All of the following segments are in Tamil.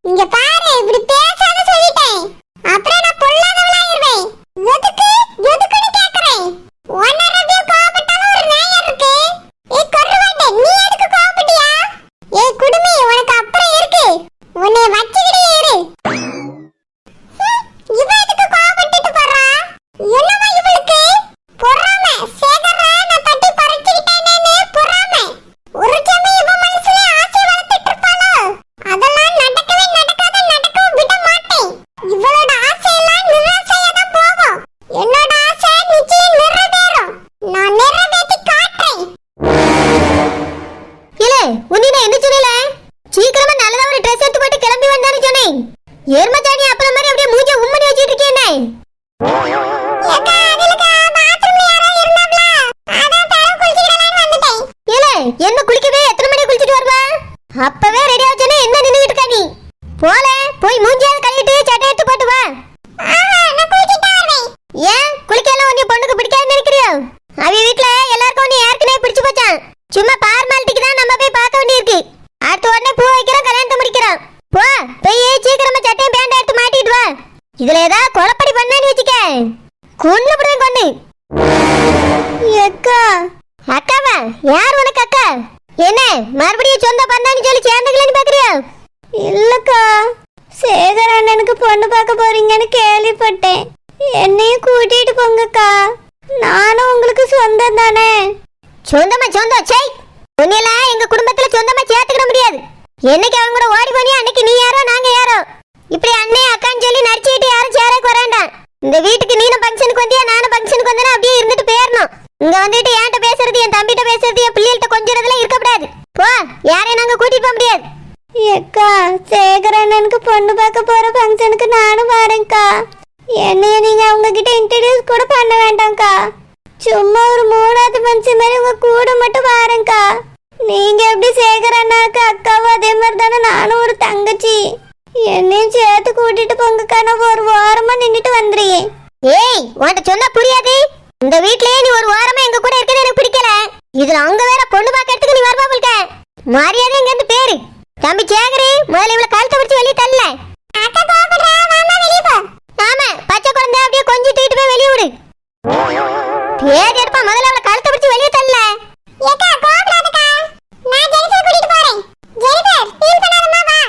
இங்க பாரு, இப்படி பேசாத சொல்லிட்டேன். அப்புறம் நான் பொல்லாதவளாயிருவேன். எதுக்கு எதுக்குன்னு கேக்குறேன். ஒன்னரவே கோபப்பட்டாலும் ஒரு நியாயம் இருக்கு. ஏய் கொர்ரவாண்டே, நீ எதுக்கு கோபப்பட்டியா? ஏய் குடுமி, உனக்கு அப்புறம் இருக்கு. உன்னை வச்சிக்கிட்டே இரு. இவ எதுக்கு கோபப்பட்டுட்டு போறா? என்னமா இவளுக்கு பொறாமை? சேகரா நான் தட்டி பறிச்சுக்கிட்டேனேன்னு பொறாமை. ஒரு சமயம் இவ மனசுல ஆசை வளர்த்துட்டு இருப்பாளோ? அதெல்லாம் நடக்கவே நடக்காத, நடக்கவும் விட மாட்டேன். இவளோட ஆசையெல்லாம் நிராசையா தான் போகும். என்னோட ஆசை நிச்சயம் நிறைவேறும். நான் நிறைவேற்றி காட்டுறேன். இல்ல உன்னிட என்ன சொல்லல? சீக்கிரமா நல்லதா ஒரு ட்ரெஸ் எடுத்து போட்டு கிளம்பி வந்தானு சொன்னேன். ஏர்மச்சாணி அப்பள மாதிரி அப்படியே மூஞ்ச உம்மனி வச்சிட்டு இருக்கேனே. ஏக்கா, அதுலக்கா பாத்ரூம்ல யாரோ இருந்தாங்களா? அதான் தலை குளிச்சிடலாம்னு வந்துட்டேன். இல்ல என்ன குளிக்கவே எத்தனை மணி குளிச்சிட்டு வருவா? அப்பவே ரெடி ஆச்சனே என்ன நின்னுட்டு இருக்க நீ? போல போய் மூஞ்சியால கழுவிட்டு சட்டை எடுத்து போட்டு வா. ஆஹா, நான் குளிச்சிட்டு வரேன். ஏன் குளிக்கலாம் உன்னை பொண்ணுக்கு பிடிக்காதுன்னு நினைக்கிறியோ? அவ வீட்ல எல்லாருக்கும் உன்னை ஏற்கனவே பிடிச்சு போச்சான். சும்மா பார்மாலிட்டிக்கு தான் நம்ம போய் பார்க்க வேண்டியிருக்கு. அடுத்த உடனே பூ வைக்கிறோம், கல்யாணத்தை முடிக்கிறோம். போ போய் சீக்கிரமா சட்டையும் பேண்ட் எடுத்து மாட்டிட்டு வா. இதுல ஏதாவது கொலப்படி பண்ணான்னு வச்சுக்க கொண்டு விடுவேன் கொண்டு. அக்கா, அக்காவா? யார் உனக்கு அக்கா? என்ன மறுபடியும் சொந்த பந்தான்னு சொல்லி சேர்ந்துக்கலன்னு பாக்குறியா? இல்லக்கா, சேகர் அண்ணனுக்கு பொண்ணு பார்க்க போறீங்கன்னு கேள்விப்பட்டேன். என்னையும் கூட்டிட்டு போங்கக்கா. நானும் உங்களுக்கு சொந்தம் தானே. சொந்தமா சொந்தம் சை உன்னையெல்லாம் எங்க குடும்பத்துல சொந்தமா சேர்த்துக்கிட முடியாது. என்னைக்கு அவங்க கூட ஓடி போனியோ அன்னைக்கு நீ யாரோ நாங்க யாரோ. இப்படி அண்ணே அக்கான்னு சொல்லி நடிச்சுக்கிட்டு யாரும் சேரக்கு வராண்டாம். இந்த வீட்டுக்கு நீனும் ஃபங்க்ஷனுக்கு வந்தியா நானும் ஃபங்க்ஷனுக்கு வந்தேன்னா அப்படியே இருந்துட்டு போயிடணும். இங்க வந்துட்டு என்கிட்ட பேசுறது, என் தம்பிகிட்ட பேசுறது, என் பிள்ளைகள்கிட்ட கொஞ்சறதுலாம் இருக்கக்கூடாது. போ, யாரையும் நாங்க கூட்டிட்டு போக முடியாது. அக்கா, சேகர் அண்ணனுக்கு பொண்ணு பார்க்க போற ஃபங்க்ஷனுக்கு நானும் வரேன்க்கா. என்னைய நீங்க அவங்க கிட்ட இன்ட்ரடியூஸ் கூட பண்ண வேண்டாம்க்கா. சும்மா ஒரு மூணாவது ஃபங்க்ஷன் மாதிரி உங்க கூட மட்டும் வரேன்க்கா. நீங்க எப்படி சேகர் அண்ணாக்கு அக்காவும் அதே மாதிரி தானே நானும் ஒரு தங்கச்சி. என்னையும் சேர்த்து கூட்டிட்டு போங்கக்கா. நான் ஒரு வாரமா நின்றுட்டு வந்துடுறேன். ஏய் உன்கிட்ட சொன்னா புரியாது. இந்த வீட்லயே நீ ஒரு வாரமா எங்க கூட இருக்கிறது எனக்கு பிடிக்கல. இதுல அவங்க வேற பொண்ணு பார்க்கறதுக்கு நீ வருவா போல்க. மரியாதை இங்க இருந்து பேரு தம்பி சேகரி. முதல்ல இவளை கழுத்தை பிடிச்சி வெளியே தள்ள. அக்கா கோபப்படுறா, வாமா வெளிய போ. ஆமா, பச்சை குழந்தை அப்படியே கொஞ்சம் தூக்கிட்டு போய் வெளியே விடு. பேர் எடுப்பா, முதல்ல அவளை கழுத்தை பிடிச்சி வெளியே தள்ள. ஏக்கா கோபப்படாதக்கா, நான் ஜெனிஃபர் கூட்டிட்டு போறேன். ஜெனிஃபர், ஃபீல் பண்ணாதம்மா, வா.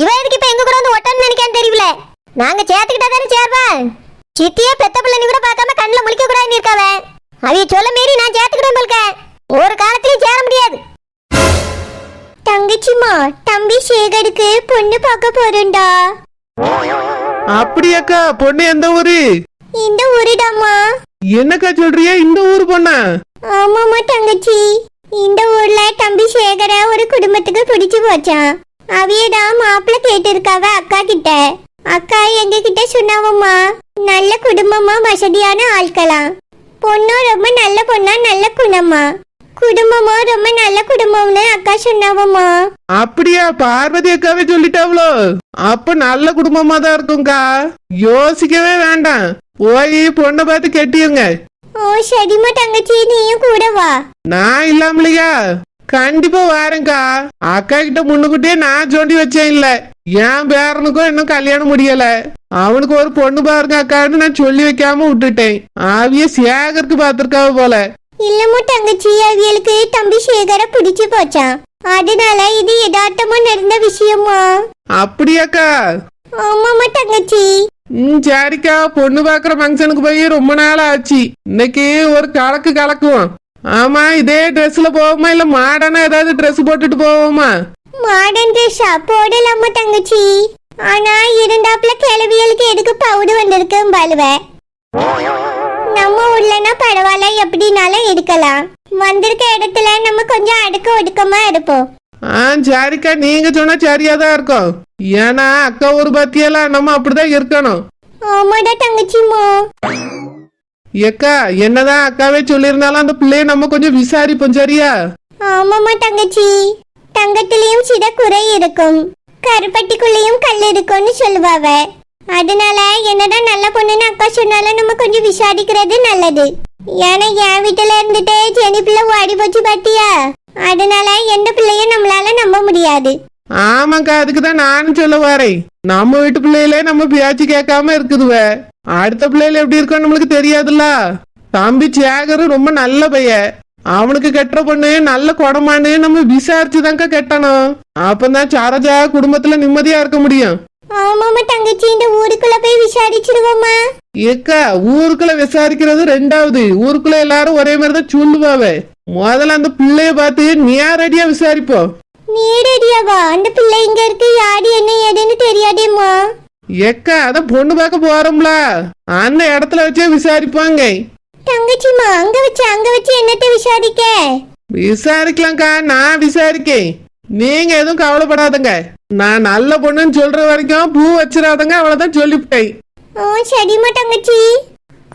இவ எதுக்கு இப்ப எங்க கூட வந்து ஒட்டன்னு நினைக்கான்னு தெரியல. நாங்க சேர்த்துக்கிட்டா தானே சேர்வா. சித்தியே பெத்த பிள்ளைன்னு கூட பார்க்காம கண்ணுல முழிக்க கூடாதுன்னு இருக்காவ. அவைய சொல்ல மீறி நான் சேர்த்துக்கிட்டேன் போல்க. ஒரு காலத்திலயும் சேர முடியாது. தங்கச்சிமா, தம்பி சேகருக்கு பொண்ணு பார்க்க போறேன்டா. அப்படியாக்கா? பொண்ணு எந்த ஊரு? இந்த ஊருடாமா. என்னக்கா சொல்றியா? இந்த ஊரு பொண்ணா? ஆமாமா தங்கச்சி, இந்த ஊர்ல தம்பி சேகர ஒரு குடும்பத்துக்கு பிடிச்சு போச்சான். அவியதான் மாப்பிள்ள கேட்டு இருக்காவ அக்கா கிட்ட. அக்கா எங்க கிட்ட சொன்னாவம்மா, நல்ல குடும்பமா வசதியான ஆட்களாம். பொண்ணும் ரொம்ப நல்ல பொண்ணா, நல்ல குணமா. குடும்பமா ரொம்ப நல்ல குடும்பம்னு அக்கா சொன்னாவம்மா. அப்படியா? பார்வதி அக்காவே சொல்லிட்டாவளோ? அப்ப நல்ல குடும்பமா தான் இருக்கும்க்கா. யோசிக்கவே வேண்டாம், போய் பொண்ணை பார்த்து கட்டியுங்க. ஓ சரிம்மா தங்கச்சி, நீயும் கூட வா. நான் இல்லாமலையா? கண்டிப்பா வாரேன்க்கா. அக்கா கிட்ட முன்னுக்கிட்டே நான் சொல்லி வச்சேன். இல்ல என் பேரனுக்கும் இன்னும் கல்யாணம் முடியல. அவனுக்கு ஒரு பொண்ணு பாருங்க அக்கான்னு நான் சொல்லி வைக்காம விட்டுட்டேன். அவிய சேகருக்கு பாத்திருக்காவ போல. இல்லம்மா தங்கச்சி, அவியலுக்கு தம்பி சேகர பிடிச்சு போச்சான். அதனால இது யதார்த்தமா நடந்த விஷயமா. அப்படியாக்கா? ஆமாமா தங்கச்சி. சரிக்கா, பொண்ணு பாக்குற ஃபங்க்ஷனுக்கு போய் ரொம்ப நாள் ஆச்சு. இன்னைக்கு ஒரு கலக்கு கலக்குவோம். ஆமா, இதே ட்ரெஸ்ல போவோமா இல்ல மாடர்னா ஏதாவது ட்ரெஸ் போட்டுட்டு போவோமா? மாடர்ன் ட்ரெஸ்ஸா போடலாமா தங்கச்சி? ஆனா இருந்தாப்புல கிளவியலுக்கு எதுக்கு பவுடு வந்திருக்கு பாலுவ. நம்ம ஊர்லனா பரவாயில்ல, எப்படினாலும் எடுக்கலாம். வந்திருக்க இடத்துல நம்ம கொஞ்சம் அடக்க ஒடுக்கமா இருப்போம். சரிக்கா, நீங்க சொன்னா சரியாதான் இருக்கும். ஏன்னா அக்கா ஒரு பத்தியெல்லாம் நம்ம அப்படிதான் இருக்கணும். ஆமாடா தங்கச்சிமா. ஏக்கா, என்னதான் அக்காவே சொல்லியிருந்தாலும் அந்த பிள்ளைய நம்ம கொஞ்சம் விசாரிப்போம், சரியா? ஆமாமா தங்கச்சி, தங்கத்திலயும் சில குறை இருக்கும், கருப்பட்டிக்குள்ளேயும் கல் இருக்கும்னு சொல்லுவாவ. அதனால என்னதான் நல்ல பொண்ணுன்னு அக்கா சொன்னாலும் நம்ம கொஞ்சம் விசாரிக்கிறது நல்லது. ஏன்னா என் வீட்டுல இருந்துட்டு ஜெனி பிள்ளை ஓடி போச்சு பாத்தியா, அதனால எந்த பிள்ளையும் நம்மளால நம்ப முடியாது. ஆமாக்கா, அதுக்குதான் நானும் சொல்ல வரேன். நம்ம வீட்டு பிள்ளைகளே நம்ம பேச்சு கேட்காம இருக்குதுவே, அடுத்த பிள்ளைகள் எப்படி இருக்கோன்னு நம்மளுக்கு தெரியாதுல்ல. தம்பி சேகர் ரொம்ப நல்ல பையன். அவனுக்கு கெட்ட பொண்ணு நல்ல குடமான்னு நம்ம விசாரிச்சுதான்க்கா கெட்டணும். அப்பதான் சரோஜா குடும்பத்துல நிம்மதியா இருக்க முடியும். ஆமாமா தங்கச்சி, இந்த ஊருக்குள்ள போய் விசாரிச்சிருவோமா? ஏக்கா, ஊருக்குள்ள விசாரிக்கிறது ரெண்டாவது. ஊருக்குள்ள எல்லாரும் ஒரே மாதிரிதான் சொல்லுவாவே. முதல்ல அந்த பிள்ளைய பார்த்து நேரடியா விசாரிப்போம். நேரடியாவா? அந்த பிள்ளை இங்க இருக்கு, யாரு என்ன ஏதுன்னு தெரியாதேம்மா. ஏக்கா, அதான் பொண்ணு பார்க்க போறோம்ல, அந்த இடத்துல வச்சே விசாரிப்பாங்க. தங்கச்சிமா, அங்க வச்சு என்னத்தை விசாரிக்க? விசாரிக்கலாம்க்கா, நான் விசாரிக்கேன். நீங்க எதுவும் கவலைப்படாதங்க. நான் நல்ல பொண்ணுன்னு சொல்ற வரைக்கும் பூ வச்சிடாதங்க, அவ்வளவுதான் சொல்லிவிட்டேன். ஓ சரிம்மா தங்கச்சி,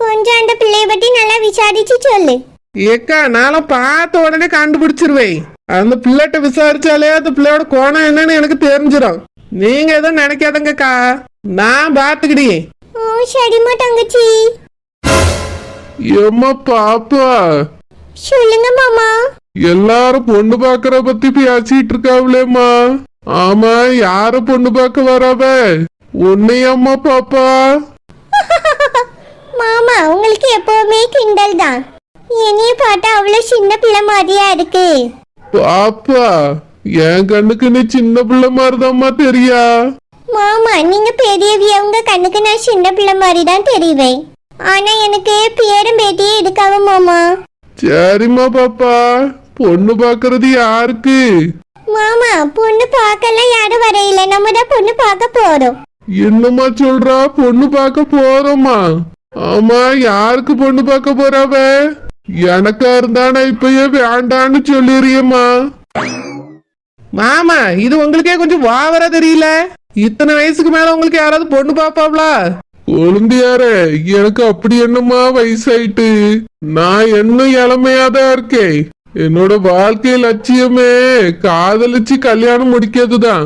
கொஞ்சம் அந்த பிள்ளைய பத்தி நல்லா விசாரிச்சு சொல்லு. ஏக்கா, நானும் பார்த்த உடனே கண்டுபிடிச்சிருவேன். அந்த பிள்ளைகிட்ட விசாரிச்சாலே அந்த பிள்ளையோட கோணம் என்னன்னு எனக்கு தெரிஞ்சிடும். நீங்க எதுவும் நினைக்காதங்கக்கா, நான் பாத்துக்கிட்டேன். ஓ சரிம்மா தங்கச்சி. ஏம்மா பாப்பா, சொல்லுங்க மாமா. எல்லாரும் பொண்ணு பாக்குற பத்தி பேசிட்டு இருக்காவளேம்மா. ஆமா, யார பொண்ணு பார்க்க வராவ? உன்னையம்மா பாப்பா? மாமா, உங்களுக்கு எப்பவுமே கிண்டல் தான். என்னைய பார்த்தா அவ்வளவு சின்ன பிள்ளை மாதிரியா இருக்கு. பாப்பா, என் கண்ணுக்கு நீ சின்ன பிள்ளை மாதிரிதாம்மா தெரியா? மாமா, நீங்க பெரியவிய, உங்க கண்ணுக்கு நான் சின்ன பிள்ளை மாதிரி தான் தெரிவேன். ஆனா எனக்கு பேரும் பேட்டியே இருக்காவ மாமா. சரிம்மா பாப்பா, பொண்ணு பாக்குறது யாருக்கு? மாமா, பொண்ணு பார்க்கலாம் யாரும் வரையில, நம்ம தான் பொண்ணு பார்க்க போறோம். என்னம்மா சொல்றா? பொண்ணு பார்க்க போறோமா? ஆமா, யாருக்கு பொண்ணு பார்க்க போறாவ? எனக்கா இருந்தானா இப்பயே வேண்டான்னு சொல்லிடுறியம்மா. மாமா, இது உங்களுக்கே கொஞ்சம் வாவரா தெரியல. இத்தனை வயசுக்கு மேல உங்களுக்கு யாராவது பொண்ணு பாப்பாவளா? கொழுந்தியாரே, எனக்கு அப்படி என்னம்மா வயசாயிட்டு? நான் இன்னும் இளமையாதான் இருக்கேன். என்னோட வாழ்க்கை லட்சியமே காதலிச்சு கல்யாணம் முடிக்கிறதுதான்.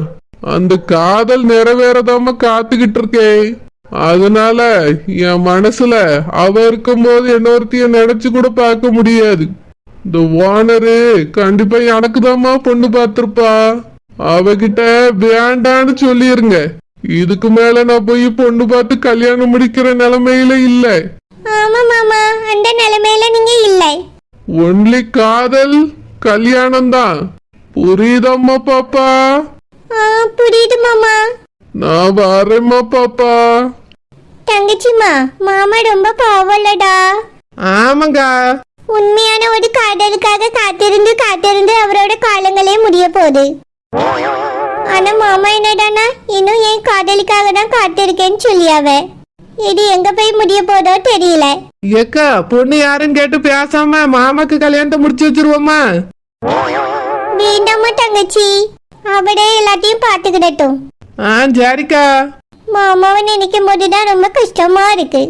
அந்த காதல் நிறைவேறதாம காத்துக்கிட்டு இருக்கேன். அதனால என் மனசுல அவ இருக்கும்போது இன்னொருத்திய நினைச்சு கூட பார்க்க முடியாது. இந்த ஓனரு கண்டிப்பா எனக்கு தாம்மா பொண்ணு பார்த்திருப்பா. அவகிட்ட வேண்டான்னு சொல்லிருங்க. இதுக்கு மேல நான் போய் பொண்ணு பார்த்து கல்யாணம் முடிக்கிற நிலைமையில இல்ல. ஆமா மாமா, அந்த நிலைமையில நீங்க இல்லை. ஒன்லி காதல் கல்யாணம் தான். புரியுதம்மா பாப்பா? புரியுது மாமா. நான் வரேம்மா பாப்பா. தங்கச்சிமா, மாமா ரொம்ப பாவலடா. ஆமாங்கா, உண்மையான ஒரு காதலுக்காக காத்திருந்து அவரோட காலங்களே முடிய போகுது. ஆனா மாமா என்னடானா இன்னும் என் காதலிக்காக தான் காத்திருக்கேன்னு சொல்லியாவ. இது எங்க போய் முடிய போதோ தெரியல. ஏக்கா, பொண்ணு யாருன்னு கேட்டு பேசாம மாமாக்கு கல்யாணத்தை முடிச்சு வச்சிருவோமா? வேண்டாமா தங்கச்சி, அவடே எல்லாத்தையும் பாத்துக்கிடட்டும். சரிக்கா. மாமாவை நினைக்கும் போதுதான் ரொம்ப கஷ்டமா இருக்கு.